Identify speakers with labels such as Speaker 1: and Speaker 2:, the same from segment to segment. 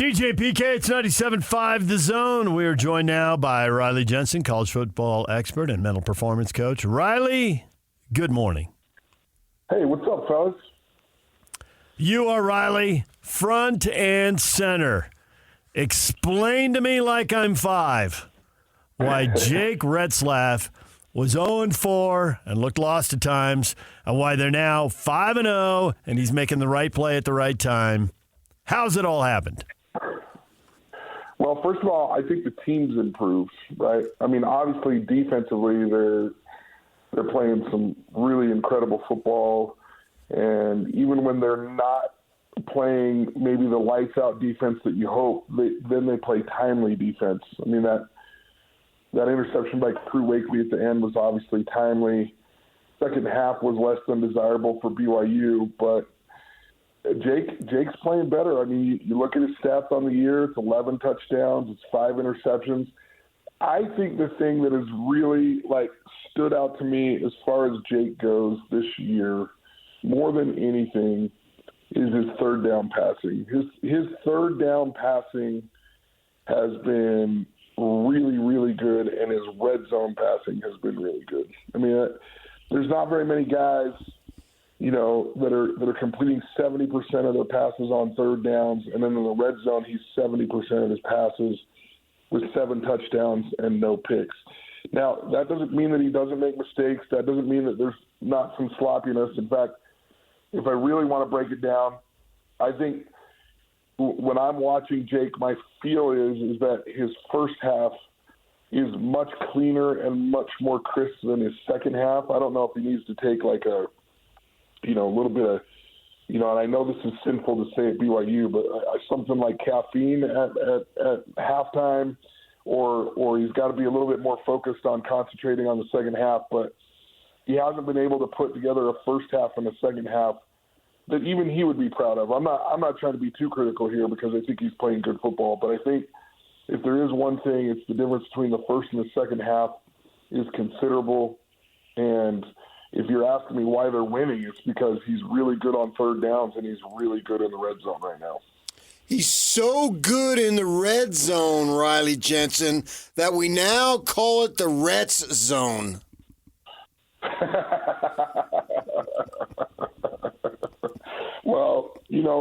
Speaker 1: DJ PK, it's 97.5 The Zone. We are joined now by Riley Jensen, college football expert and mental performance coach. Riley, good morning.
Speaker 2: Hey, what's up, fellas?
Speaker 1: You are, Riley, front and center. Explain to me like I'm 5 why Jake Retzlaff was 0-4 and looked lost at times, and why they're now 5-0 and he's making the right play at the right time. How's it all happened?
Speaker 2: Well, first of all, I think the team's improved, right? I mean, obviously, defensively, they're playing some really incredible football, and even when they're not playing maybe the lights-out defense that you hope, then they play timely defense. I mean, that interception by Crew Wakely at the end was obviously timely. Second half was less than desirable for BYU, but Jake's playing better. I mean, you look at his stats on the year, it's 11 touchdowns, it's 5 interceptions. I think the thing that has really, stood out to me as far as Jake goes this year, more than anything, is his third down passing. His third down passing has been really, really good, and his red zone passing has been really good. I mean, there's not very many guys – that are completing 70% of their passes on third downs, and then in the red zone, he's 70% of his passes with 7 touchdowns and no picks. Now, that doesn't mean that he doesn't make mistakes. That doesn't mean that there's not some sloppiness. In fact, if I really want to break it down, I think when I'm watching Jake, my feel is that his first half is much cleaner and much more crisp than his second half. I don't know if he needs to take a little bit of, and I know this is sinful to say at BYU, but something like caffeine at halftime, or he's got to be a little bit more focused on concentrating on the second half. But he hasn't been able to put together a first half and a second half that even he would be proud of. I'm not trying to be too critical here because I think he's playing good football, but I think if there is one thing, it's the difference between the first and the second half is considerable. And if you're asking me why they're winning, it's because he's really good on third downs and he's really good in the red zone right now.
Speaker 3: He's so good in the red zone, Riley Jensen, that we now call it the Retz zone.
Speaker 2: Well,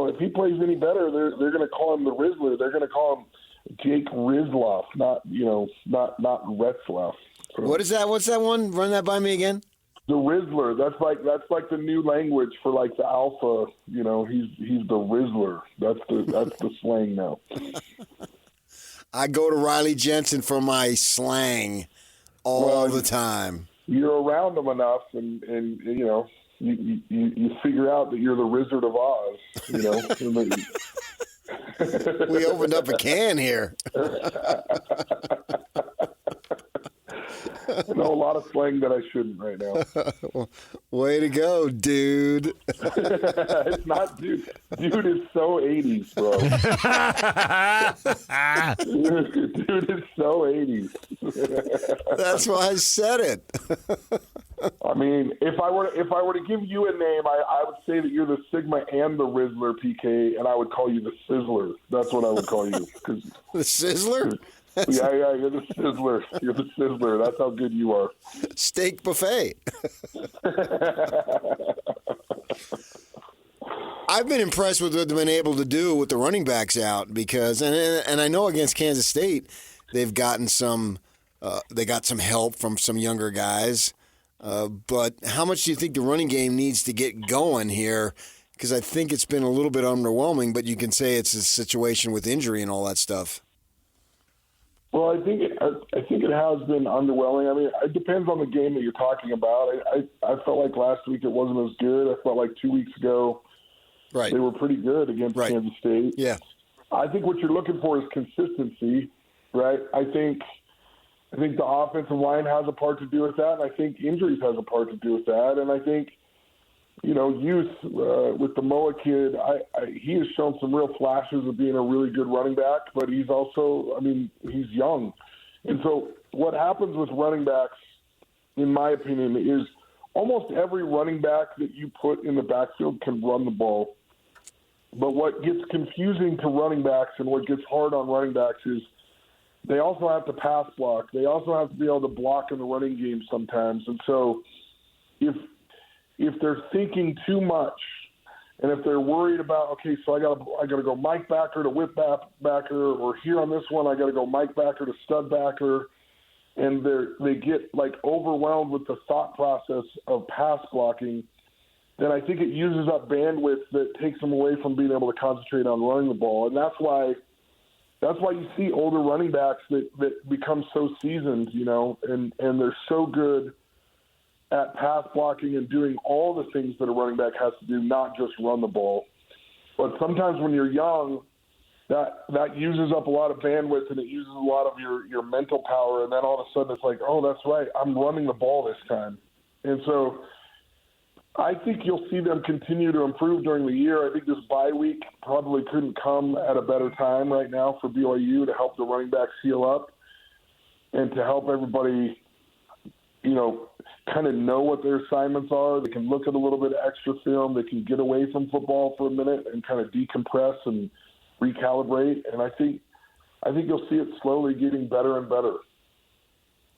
Speaker 2: if he plays any better, they're going to call him the Rizzler. They're going to call him Jake Rizloff, not Retzlaff. So.
Speaker 3: What is that? What's that one? Run that by me again.
Speaker 2: The Rizzler. That's like the new language for the alpha. He's the Rizzler. That's the slang now.
Speaker 3: I go to Riley Jensen for my slang all the time. You're
Speaker 2: around him enough, and you figure out that you're the Wizard of Oz.
Speaker 3: We opened up a can here.
Speaker 2: I know a lot of slang that I shouldn't right now.
Speaker 3: Way to go, dude.
Speaker 2: It's not dude. Dude is so 80s, bro. Dude is so 80s.
Speaker 3: That's why I said it.
Speaker 2: I mean, if I were to give you a name, I would say that you're the Sigma and the Rizzler, PK, and I would call you the Sizzler. That's what I would call you.
Speaker 3: The Sizzler?
Speaker 2: Yeah, you're the Sizzler. You're the Sizzler. That's how good you are.
Speaker 3: Steak buffet. I've been impressed with what they've been able to do with the running backs out because, and I know against Kansas State, they've gotten they got some help from some younger guys. But how much do you think the running game needs to get going here? Because I think it's been a little bit underwhelming, but you can say it's a situation with injury and all that stuff.
Speaker 2: Well, I think it has been underwhelming. I mean, it depends on the game that you're talking about. I felt like last week it wasn't as good. I felt like 2 weeks ago they were pretty good against Kansas State.
Speaker 3: Yeah.
Speaker 2: I think what you're looking for is consistency, right? I think the offensive line has a part to do with that, and I think injuries has a part to do with that. And I think, youth with the Moa kid, he has shown some real flashes of being a really good running back, but he's also, he's young. And so what happens with running backs, in my opinion, is almost every running back that you put in the backfield can run the ball. But what gets confusing to running backs and what gets hard on running backs is they also have to pass block. They also have to be able to block in the running game sometimes. And so if they're thinking too much, and if they're worried about, okay, so I got to go Mike backer to whip backer, or here on this one I got to go Mike backer to stud backer, and they get like overwhelmed with the thought process of pass blocking, then I think it uses up bandwidth that takes them away from being able to concentrate on running the ball. And that's why you see older running backs that become so seasoned, and they're so good at pass blocking and doing all the things that a running back has to do, not just run the ball. But sometimes when you're young, that uses up a lot of bandwidth and it uses a lot of your mental power, and then all of a sudden it's like, oh, that's right, I'm running the ball this time. And so I think you'll see them continue to improve during the year. I think this bye week probably couldn't come at a better time right now for BYU to help the running backs heal up and to help everybody, kind of know what their assignments are. They can look at a little bit of extra film. They can get away from football for a minute and kind of decompress and recalibrate. And I think you'll see it slowly getting better and better.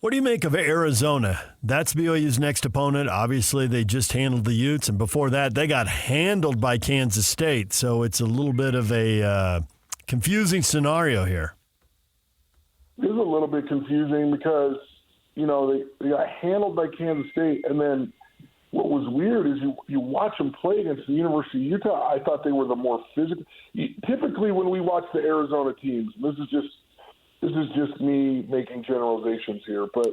Speaker 1: What do you make of Arizona? That's BYU's next opponent. Obviously, they just handled the Utes, and before that, they got handled by Kansas State. So it's a little bit of a confusing scenario here.
Speaker 2: It is a little bit confusing because, they got handled by Kansas State, and then what was weird is you watch them play against the University of Utah. I thought they were the more physical. Typically, when we watch the Arizona teams, this is just me making generalizations here, but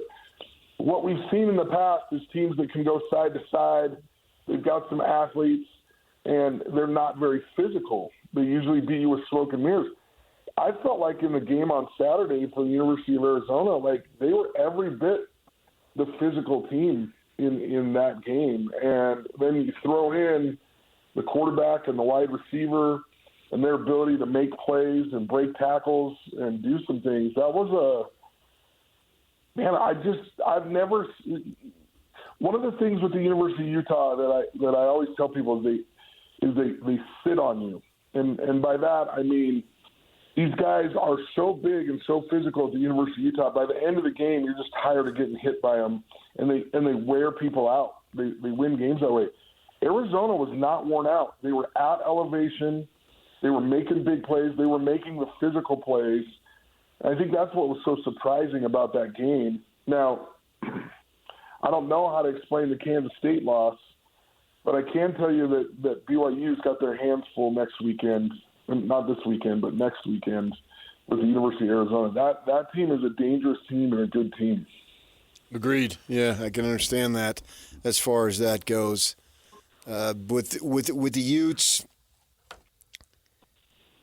Speaker 2: what we've seen in the past is teams that can go side to side. They've got some athletes, and they're not very physical. They usually beat you with smoke and mirrors. I felt like in the game on Saturday for the University of Arizona, like they were every bit the physical team in that game. And then you throw in the quarterback and the wide receiver and their ability to make plays and break tackles and do some things. That was I've never – one of the things with the University of Utah that I always tell people is they sit on you. And by that, I mean these guys are so big and so physical at the University of Utah. By the end of the game, you're just tired of getting hit by them, and they wear people out. They win games that way. Arizona was not worn out. They were at elevation. They were making big plays. They were making the physical plays. And I think that's what was so surprising about that game. Now, I don't know how to explain the Kansas State loss, but I can tell you that BYU's got their hands full next weekend. Not this weekend, but next weekend with the University of Arizona. That team is a dangerous team and a good team.
Speaker 3: Agreed. Yeah, I can understand that as far as that goes. With the Utes,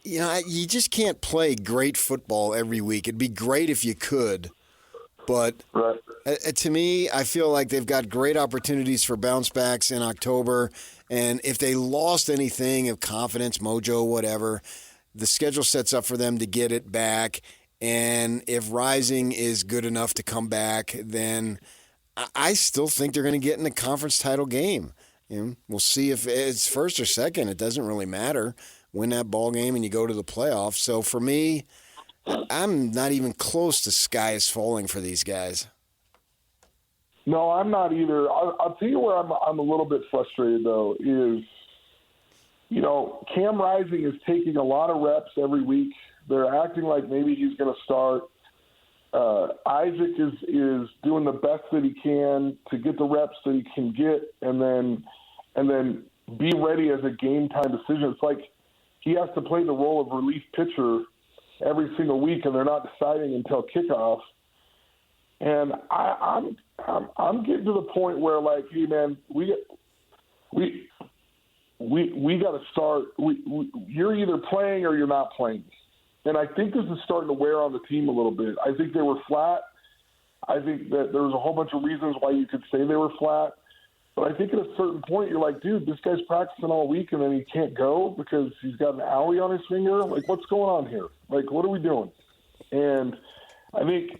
Speaker 3: you just can't play great football every week. It'd be great if you could, but
Speaker 2: right.
Speaker 3: To me, I feel like they've got great opportunities for bounce backs in October. And if they lost anything of confidence, mojo, whatever, the schedule sets up for them to get it back. And if Rising is good enough to come back, then I still think they're going to get in the conference title game. We'll see if it's first or second. It doesn't really matter. Win that ball game and you go to the playoffs. So for me, I'm not even close to sky is falling for these guys.
Speaker 2: No, I'm not either. I'll tell you where I'm a little bit frustrated, though, is, Cam Rising is taking a lot of reps every week. They're acting like maybe he's going to start. Isaac is doing the best that he can to get the reps that he can get and then be ready as a game-time decision. It's like he has to play the role of relief pitcher every single week, and they're not deciding until kickoff. And I'm getting to the point where, like, hey man, we got to start. You're either playing or you're not playing, and I think this is starting to wear on the team a little bit. I think they were flat. I think that there was a whole bunch of reasons why you could say they were flat, but I think at a certain point you're like, dude, this guy's practicing all week and then he can't go because he's got an owie on his finger. Like, what's going on here? Like, what are we doing? And I think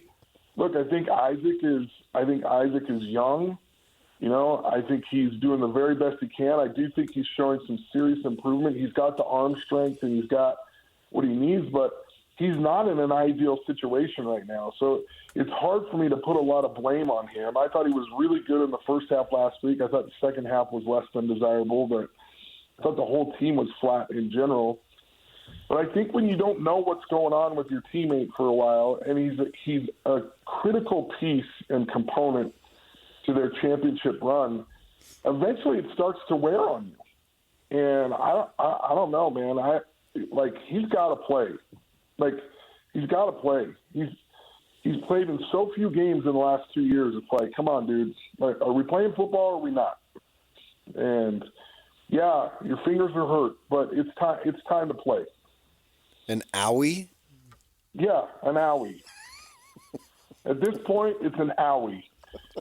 Speaker 2: Isaac is young. I think he's doing the very best he can. I do think he's showing some serious improvement. He's got the arm strength and he's got what he needs, but he's not in an ideal situation right now. So it's hard for me to put a lot of blame on him. I thought he was really good in the first half last week. I thought the second half was less than desirable, but I thought the whole team was flat in general. But I think when you don't know what's going on with your teammate for a while, and he's a critical piece and component to their championship run, eventually it starts to wear on you. And I don't know, man. He's got to play. He's got to play. He's played in so few games in the last 2 years. It's like, come on, dude. Are we playing football or are we not? And yeah, your fingers are hurt, but it's time to play.
Speaker 3: An owie?
Speaker 2: Yeah, an owie. At this point, it's an owie.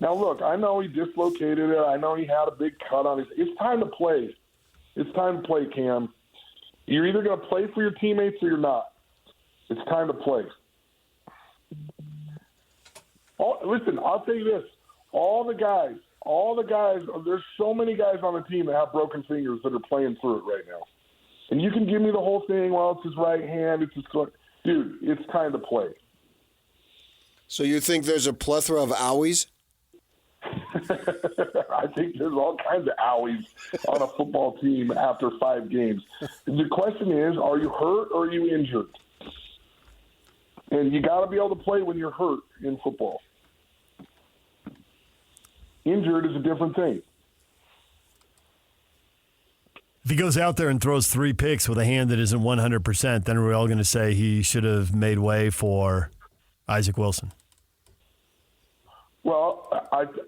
Speaker 2: Now, look, I know he dislocated it. I know he had a big cut on his. It's time to play. It's time to play, Cam. You're either going to play for your teammates or you're not. It's time to play. Listen, I'll tell you this. All the guys, there's so many guys on the team that have broken fingers that are playing through it right now. And you can give me the whole thing, well, it's his right hand, it's his foot. Dude, it's time to play.
Speaker 3: So you think there's a plethora of owies?
Speaker 2: I think there's all kinds of owies on a football team after 5 games. The question is, are you hurt or are you injured? And you got to be able to play when you're hurt in football. Injured is a different thing.
Speaker 1: If he goes out there and throws 3 picks with a hand that isn't 100%, then we're all going to say he should have made way for Isaac Wilson.
Speaker 2: Well,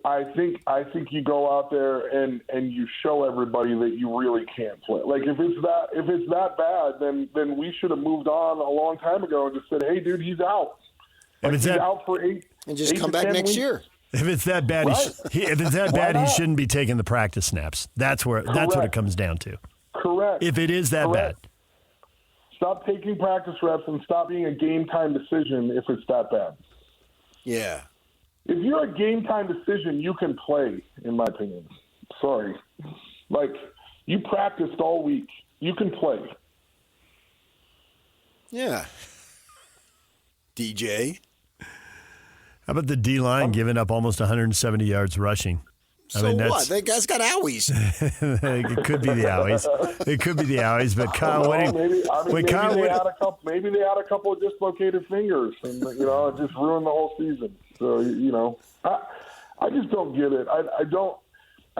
Speaker 2: I think you go out there and you show everybody that you really can't play. Like if it's that bad, then we should have moved on a long time ago and just said, hey, dude, he's out. He's out for 8
Speaker 3: and just come back next year.
Speaker 1: If it's that bad,
Speaker 2: right.
Speaker 1: He shouldn't be taking the practice snaps. That's what it comes down to.
Speaker 2: Correct.
Speaker 1: If it is that bad.
Speaker 2: Stop taking practice reps and stop being a game time decision if it's that bad.
Speaker 3: Yeah.
Speaker 2: If you're a game time decision, you can play, in my opinion. Sorry. You practiced all week. You can play.
Speaker 3: Yeah. DJ.
Speaker 1: How about the D-line giving up almost 170 yards rushing?
Speaker 3: So what? That guy's got owies.
Speaker 1: It could be the owies. But Kyle,
Speaker 2: maybe they had a couple of dislocated fingers, and it just ruined the whole season. So I just don't get it. I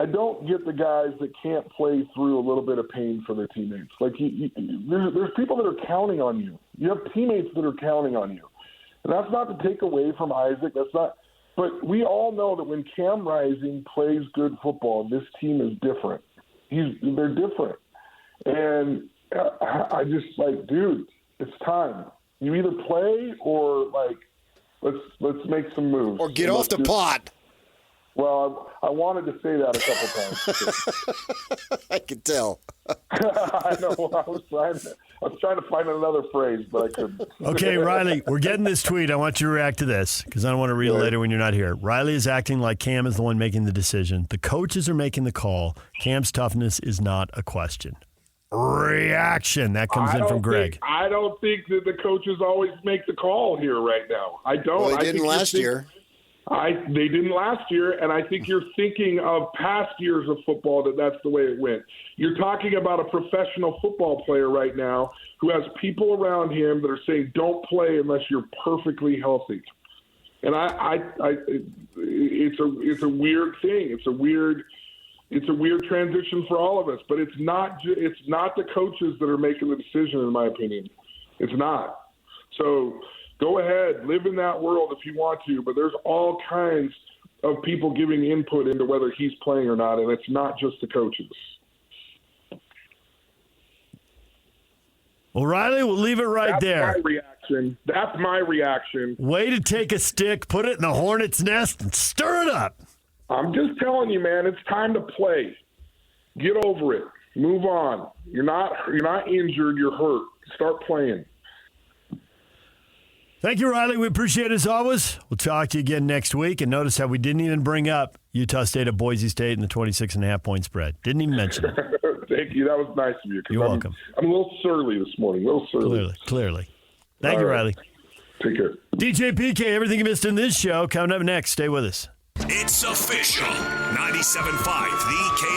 Speaker 2: don't get the guys that can't play through a little bit of pain for their teammates. There's people that are counting on you. You have teammates that are counting on you, and that's not to take away from Isaac. That's not. But we all know that when Cam Rising plays good football, this team is different. They're different. And I just dude, it's time. You either play or let's make some moves.
Speaker 3: Or get off the pot.
Speaker 2: Well, I wanted to say that a couple times.
Speaker 3: I could tell.
Speaker 2: I know. I was trying to find another phrase, but I couldn't.
Speaker 1: Okay, Riley, we're getting this tweet. I want you to react to this because I don't want to read it later when you're not here. Riley is acting like Cam is the one making the decision. The coaches are making the call. Cam's toughness is not a question. Reaction. That comes in from Greg.
Speaker 2: I don't think that the coaches always make the call here right now. I don't.
Speaker 3: Well, they didn't last year.
Speaker 2: They didn't last year, and I think you're thinking of past years of football that's the way it went. You're talking about a professional football player right now who has people around him that are saying, don't play unless you're perfectly healthy. And it's a weird thing. It's a weird transition for all of us, but it's not the coaches that are making the decision, in my opinion. It's not. So go ahead, live in that world if you want to, but there's all kinds of people giving input into whether he's playing or not, and it's not just the coaches.
Speaker 1: Well, Riley, we'll leave it there.
Speaker 2: That's my reaction.
Speaker 1: Way to take a stick, put it in the hornet's nest, and stir it up.
Speaker 2: I'm just telling you, man, it's time to play. Get over it. Move on. You're not injured. You're hurt. Start playing.
Speaker 1: Thank you, Riley. We appreciate it as always. We'll talk to you again next week. And notice how we didn't even bring up Utah State at Boise State and the 26.5-point spread. Didn't even mention it.
Speaker 2: Thank you. That was nice of you.
Speaker 1: You're welcome.
Speaker 2: I'm a little surly this morning. A little surly.
Speaker 1: Clearly. Thank you, Riley.
Speaker 2: Take care.
Speaker 1: DJ PK, everything you missed in this show, coming up next. Stay with us.
Speaker 4: It's official. 97.5 The K.